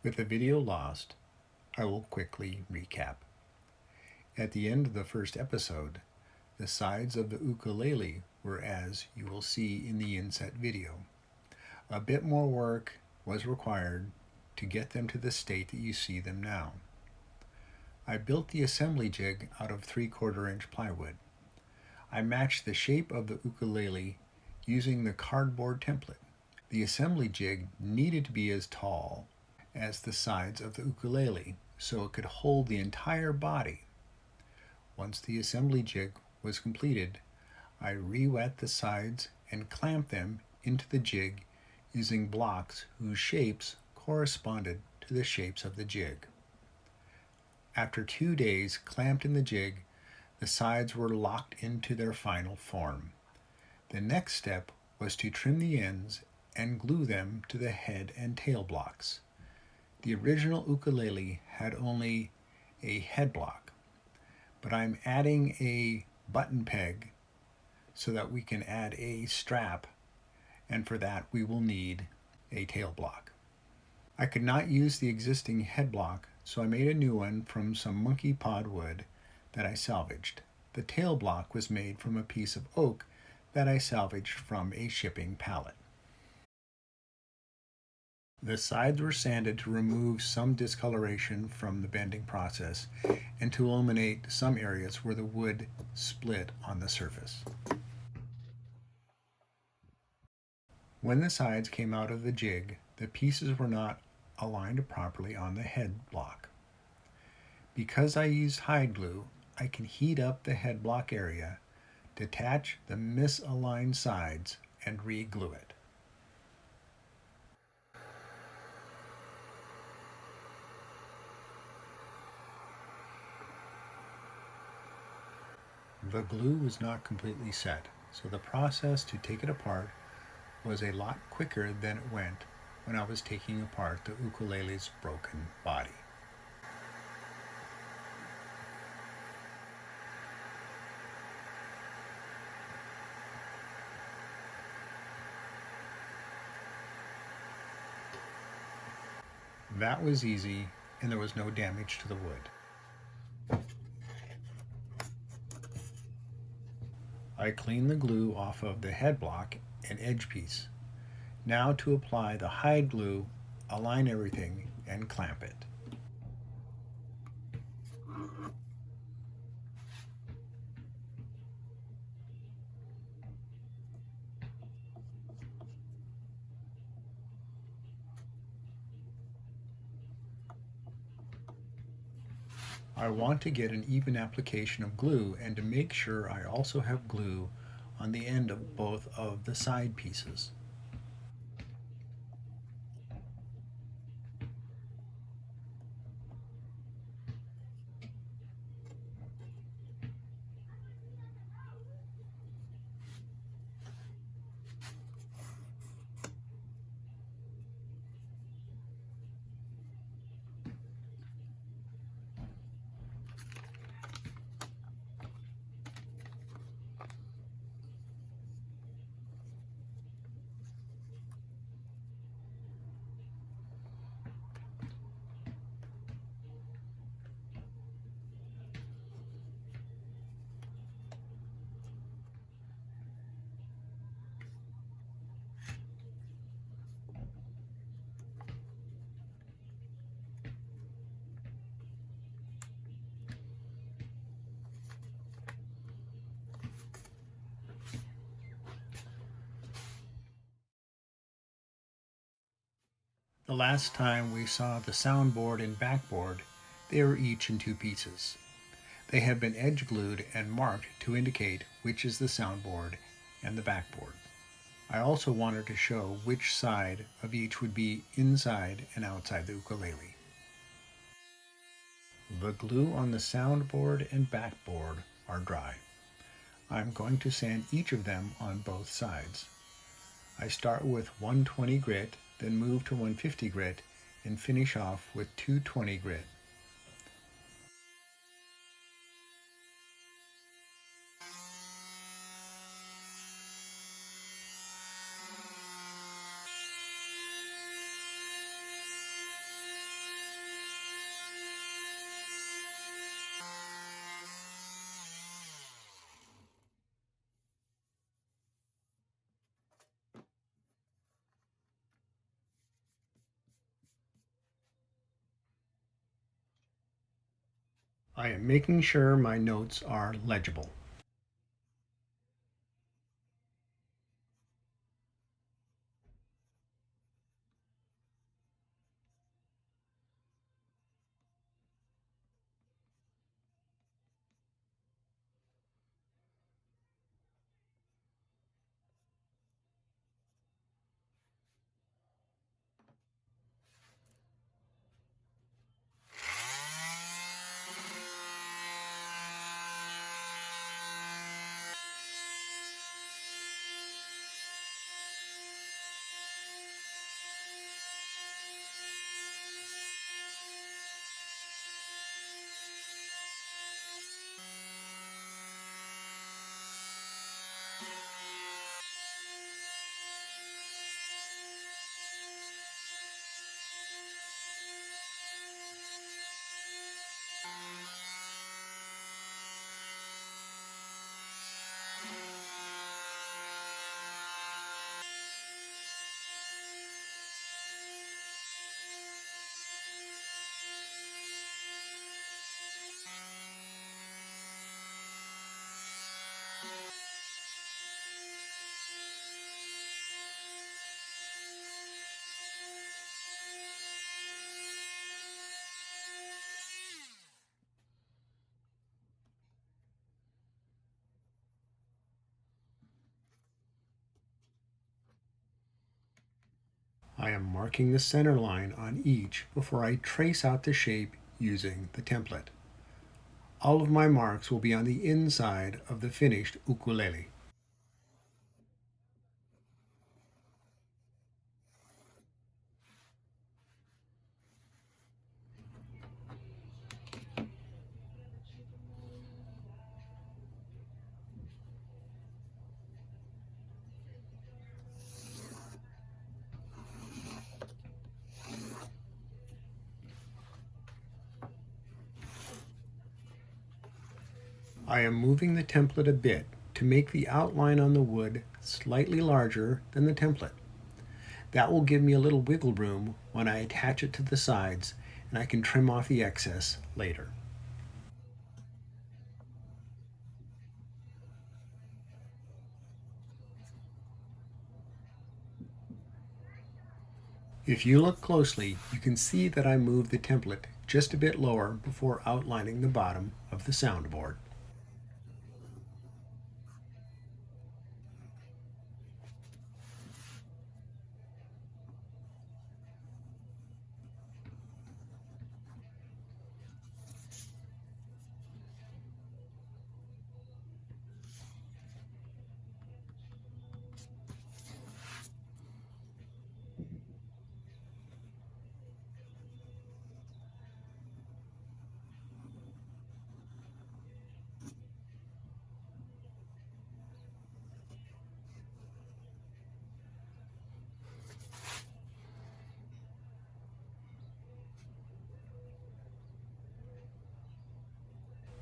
With the video lost, I will quickly recap. At the end of the first episode, the sides of the ukulele were as you will see in the inset video. A bit more work was required to get them to the state that you see them now. I built the assembly jig out of 3/4 inch plywood. I matched the shape of the ukulele using the cardboard template. The assembly jig needed to be as tall as the sides of the ukulele so it could hold the entire body. Once the assembly jig was completed, I re-wet the sides and clamped them into the jig using blocks whose shapes corresponded to the shapes of the jig. After 2 days clamped in the jig, the sides were locked into their final form. The next step was to trim the ends and glue them to the head and tail blocks. The original ukulele had only a head block, but I'm adding a button peg so that we can add a strap, and for that we will need a tail block. I could not use the existing head block, so I made a new one from some monkey pod wood that I salvaged. The tail block was made from a piece of oak that I salvaged from a shipping pallet. The sides were sanded to remove some discoloration from the bending process and to eliminate some areas where the wood split on the surface. When the sides came out of the jig, the pieces were not aligned properly on the head block. Because I used hide glue, I can heat up the head block area, detach the misaligned sides, and re-glue it. The glue was not completely set, so the process to take it apart was a lot quicker than it went when I was taking apart the ukulele's broken body. That was easy, and there was no damage to the wood. I cleaned the glue off of the head block and edge piece. Now to apply the hide glue, align everything, and clamp it. I want to get an even application of glue and to make sure I also have glue on the end of both of the side pieces. The last time we saw the soundboard and backboard, they were each in 2 pieces. They have been edge glued and marked to indicate which is the soundboard and the backboard. I also wanted to show which side of each would be inside and outside the ukulele. The glue on the soundboard and backboard are dry. I'm going to sand each of them on both sides. I start with 120 grit, then move to 150 grit, and finish off with 220 grit. I am making sure my notes are legible. I am marking the center line on each before I trace out the shape using the template. All of my marks will be on the inside of the finished ukulele. I am moving the template a bit to make the outline on the wood slightly larger than the template. That will give me a little wiggle room when I attach it to the sides, and I can trim off the excess later. If you look closely, you can see that I moved the template just a bit lower before outlining the bottom of the soundboard.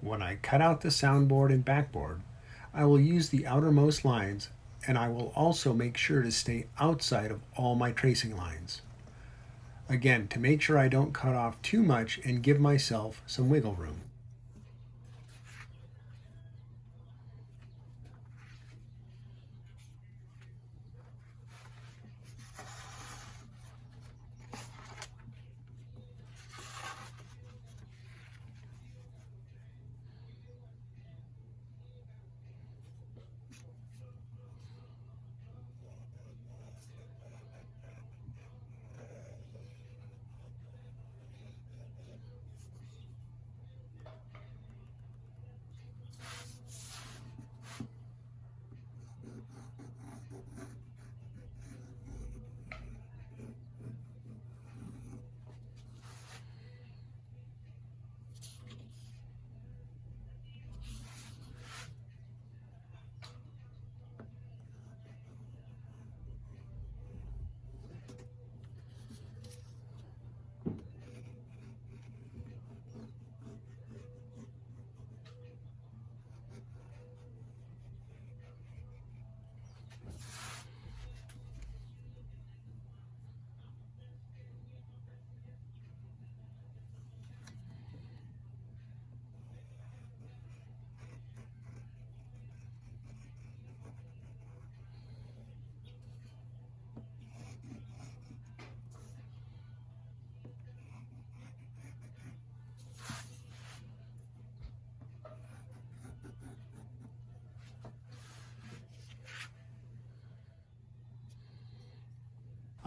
When I cut out the soundboard and backboard, I will use the outermost lines, and I will also make sure to stay outside of all my tracing lines. Again, to make sure I don't cut off too much and give myself some wiggle room.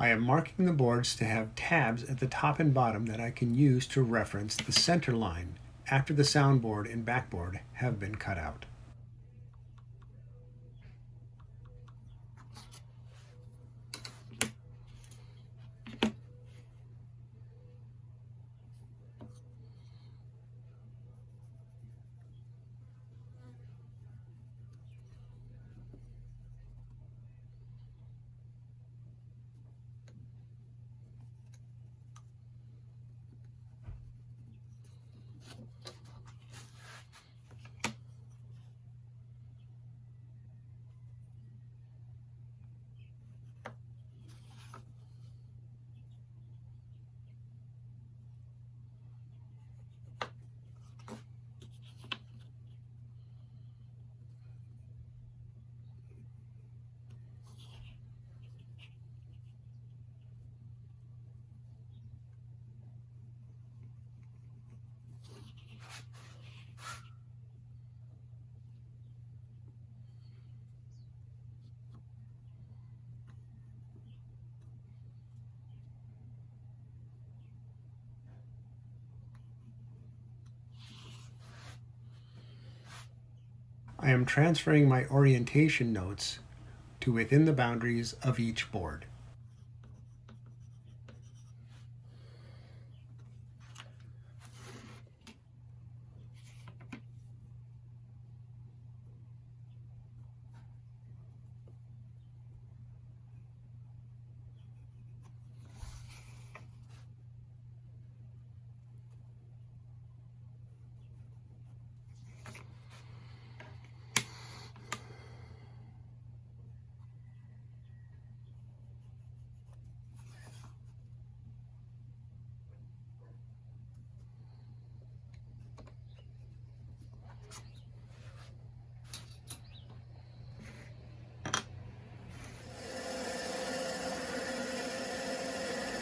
I am marking the boards to have tabs at the top and bottom that I can use to reference the center line after the soundboard and backboard have been cut out. I am transferring my orientation notes to within the boundaries of each board.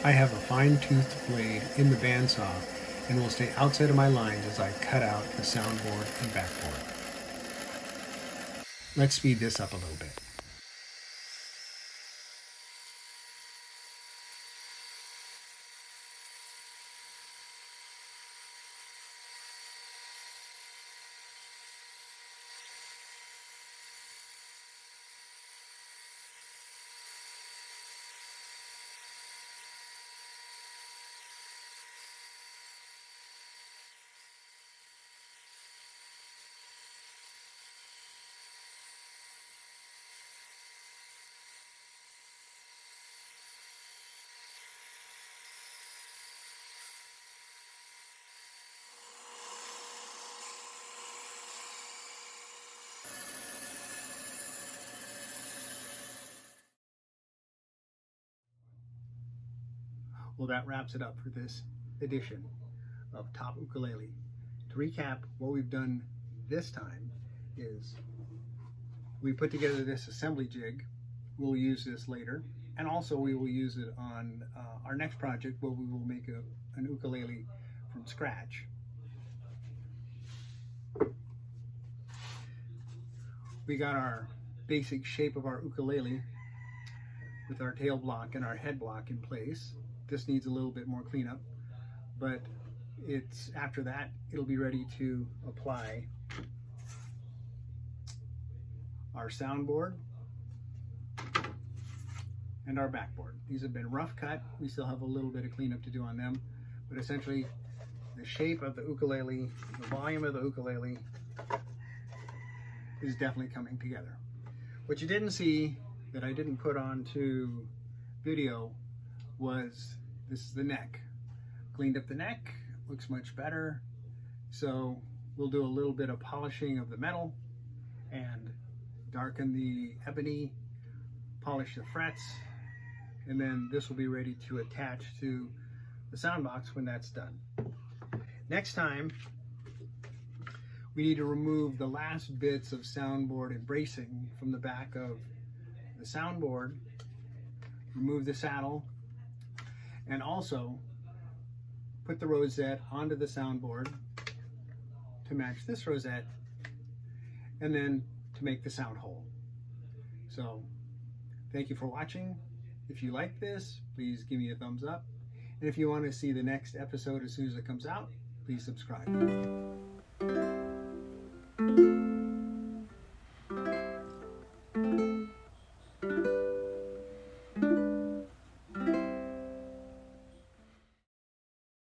I have a fine-toothed blade in the bandsaw and will stay outside of my lines as I cut out the soundboard and backboard. Let's speed this up a little bit. Well, that wraps it up for this edition of Top Ukulele. To recap, what we've done this time is we put together this assembly jig. We'll use this later, and also we will use it on our next project where we will make an ukulele from scratch. We got our basic shape of our ukulele with our tail block and our head block in place. This needs a little bit more cleanup, but it's after that it'll be ready to apply our soundboard and our backboard. These have been rough cut. We still have a little bit of cleanup to do on them, but essentially the shape of the ukulele, the volume of the ukulele is definitely coming together. What you didn't see that I didn't put onto video was this is the neck. Cleaned up the neck, looks much better. So we'll do a little bit of polishing of the metal and darken the ebony, polish the frets, and then this will be ready to attach to the sound box when that's done. Next time, we need to remove the last bits of soundboard and bracing from the back of the soundboard, remove the saddle, and also put the rosette onto the soundboard to match this rosette, and then to make the sound hole. So thank you for watching, If you like this, please give me a thumbs up. And if you want to see the next episode as soon as it comes out, please subscribe.